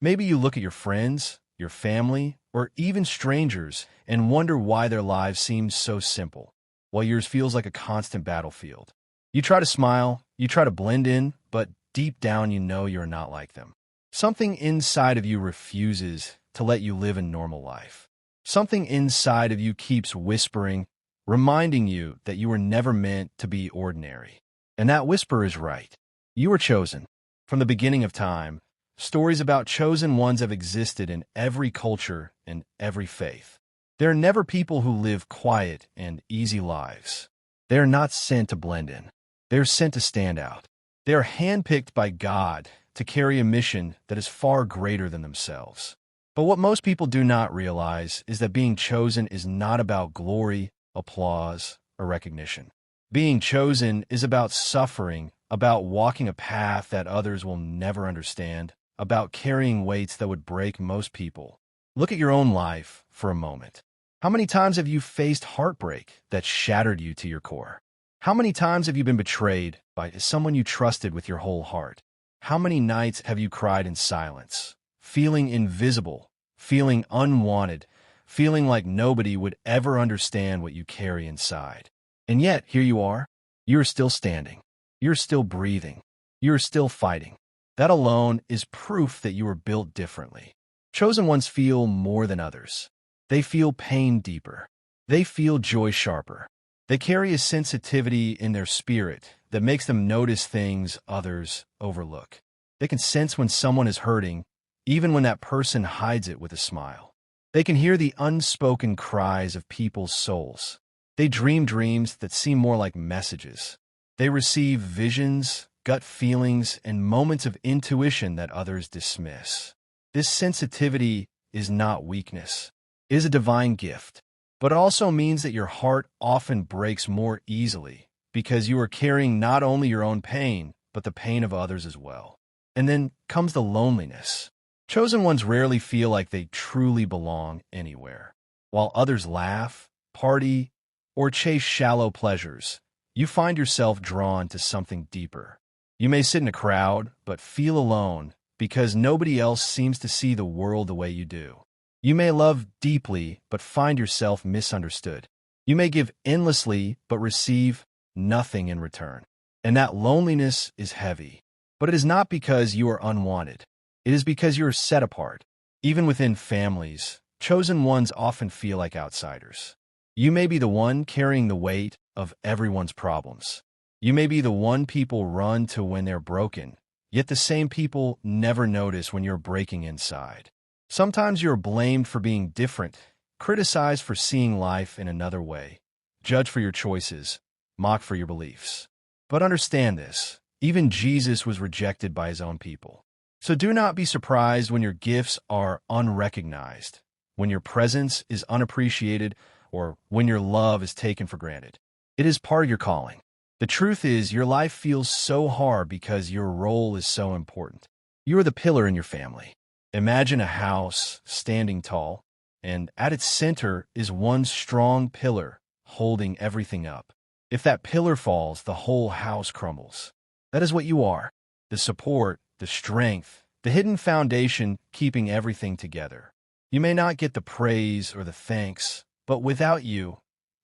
Maybe you look at your friends, your family, or even strangers and wonder why their lives seem so simple, while yours feels like a constant battlefield. You try to smile, you try to blend in, but deep down you know you're not like them. Something inside of you refuses to let you live a normal life. Something inside of you keeps whispering, reminding you that you were never meant to be ordinary. And that whisper is right. You were chosen. From the beginning of time, stories about chosen ones have existed in every culture and every faith. There are never people who live quiet and easy lives. They are not sent to blend in. They are sent to stand out. They are handpicked by God to carry a mission that is far greater than themselves. But what most people do not realize is that being chosen is not about glory, applause, or recognition. Being chosen is about suffering, about walking a path that others will never understand, about carrying weights that would break most people. Look at your own life for a moment. How many times have you faced heartbreak that shattered you to your core? How many times have you been betrayed by someone you trusted with your whole heart? How many nights have you cried in silence, feeling invisible, feeling unwanted, feeling like nobody would ever understand what you carry inside? And yet, here you are. You're still standing. You're still breathing. You're still fighting. That alone is proof that you were built differently. Chosen ones feel more than others. They feel pain deeper. They feel joy sharper. They carry a sensitivity in their spirit that makes them notice things others overlook. They can sense when someone is hurting, even when that person hides it with a smile. They can hear the unspoken cries of people's souls. They dream dreams that seem more like messages. They receive visions, gut feelings, and moments of intuition that others dismiss. This sensitivity is not weakness. It is a divine gift. But it also means that your heart often breaks more easily because you are carrying not only your own pain, but the pain of others as well. And then comes the loneliness. Chosen ones rarely feel like they truly belong anywhere. While others laugh, party, or chase shallow pleasures, you find yourself drawn to something deeper. You may sit in a crowd, but feel alone because nobody else seems to see the world the way you do. You may love deeply, but find yourself misunderstood. You may give endlessly, but receive nothing in return. And that loneliness is heavy. But it is not because you are unwanted. It is because you are set apart. Even within families, chosen ones often feel like outsiders. You may be the one carrying the weight of everyone's problems. You may be the one people run to when they're broken, yet the same people never notice when you're breaking inside. Sometimes you're blamed for being different, criticized for seeing life in another way, judged for your choices, mocked for your beliefs. But understand this, even Jesus was rejected by his own people. So do not be surprised when your gifts are unrecognized, when your presence is unappreciated, or when your love is taken for granted. It is part of your calling. The truth is, your life feels so hard because your role is so important. You are the pillar in your family. Imagine a house standing tall, and at its center is one strong pillar holding everything up. If that pillar falls, the whole house crumbles. That is what you are. The support, the strength, the hidden foundation keeping everything together. You may not get the praise or the thanks, but without you,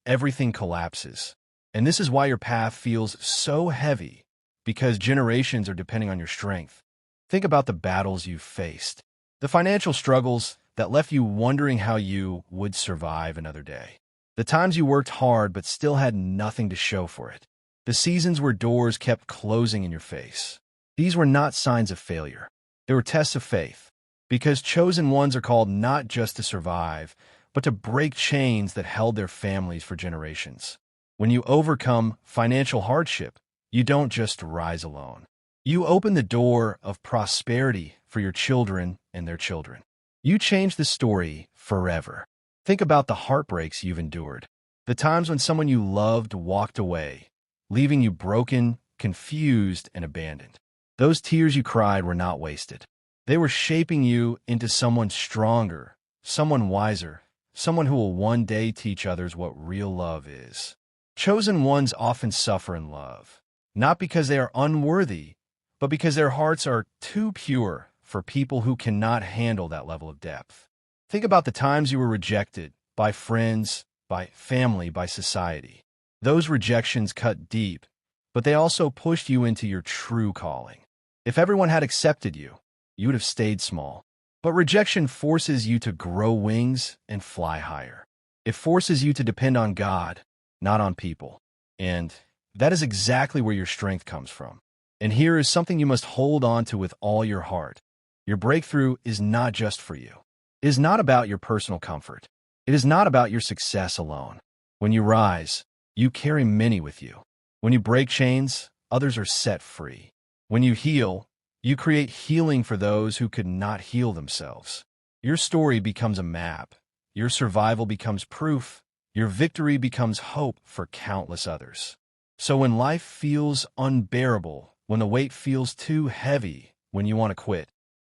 everything collapses. And this is why your path feels so heavy, because generations are depending on your strength. Think about the battles you've faced. The financial struggles that left you wondering how you would survive another day. The times you worked hard but still had nothing to show for it. The seasons where doors kept closing in your face. These were not signs of failure. They were tests of faith. Because chosen ones are called not just to survive, but to break chains that held their families for generations. When you overcome financial hardship, you don't just rise alone. You open the door of prosperity for your children and their children. You change the story forever. Think about the heartbreaks you've endured, the times when someone you loved walked away, leaving you broken, confused, and abandoned. Those tears you cried were not wasted. They were shaping you into someone stronger, someone wiser, someone who will one day teach others what real love is. Chosen ones often suffer in love, not because they are unworthy, but because their hearts are too pure for people who cannot handle that level of depth. Think about the times you were rejected by friends, by family, by society. Those rejections cut deep, but they also pushed you into your true calling. If everyone had accepted you, you would have stayed small. But rejection forces you to grow wings and fly higher. It forces you to depend on God, not on people. And that is exactly where your strength comes from. And here is something you must hold on to with all your heart. Your breakthrough is not just for you. It is not about your personal comfort. It is not about your success alone. When you rise, you carry many with you. When you break chains, others are set free. When you heal, you create healing for those who could not heal themselves. Your story becomes a map. Your survival becomes proof. Your victory becomes hope for countless others. So when life feels unbearable, when the weight feels too heavy, when you want to quit,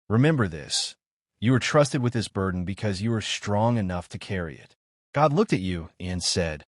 remember this. You are trusted with this burden because you are strong enough to carry it. God looked at you and said,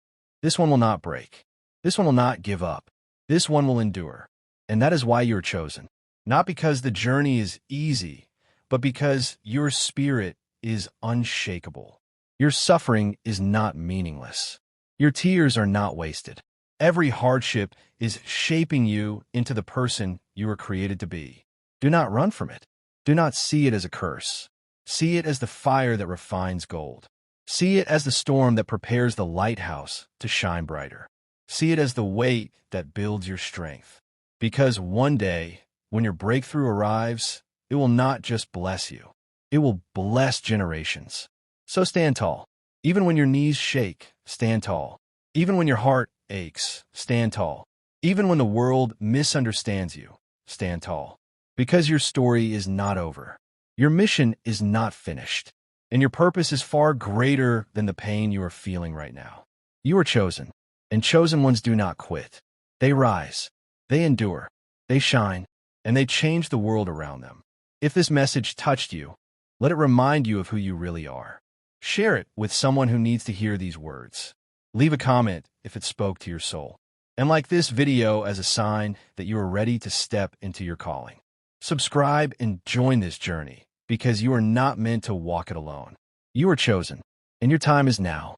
"This one will not break. This one will not give up. This one will endure." And that is why you are chosen. Not because the journey is easy, but because your spirit is unshakable. Your suffering is not meaningless. Your tears are not wasted. Every hardship is shaping you into the person you were created to be. Do not run from it. Do not see it as a curse. See it as the fire that refines gold. See it as the storm that prepares the lighthouse to shine brighter. See it as the weight that builds your strength. Because one day, when your breakthrough arrives, it will not just bless you. It will bless generations. So stand tall. Even when your knees shake, stand tall. Even when your heart aches, stand tall. Even when the world misunderstands you, stand tall. Because your story is not over. Your mission is not finished. And your purpose is far greater than the pain you are feeling right now. You are chosen, and chosen ones do not quit. They rise, they endure, they shine, and they change the world around them. If this message touched you, let it remind you of who you really are. Share it with someone who needs to hear these words. Leave a comment if it spoke to your soul. And like this video as a sign that you are ready to step into your calling. Subscribe and join this journey, because you are not meant to walk it alone. You are chosen, and your time is now.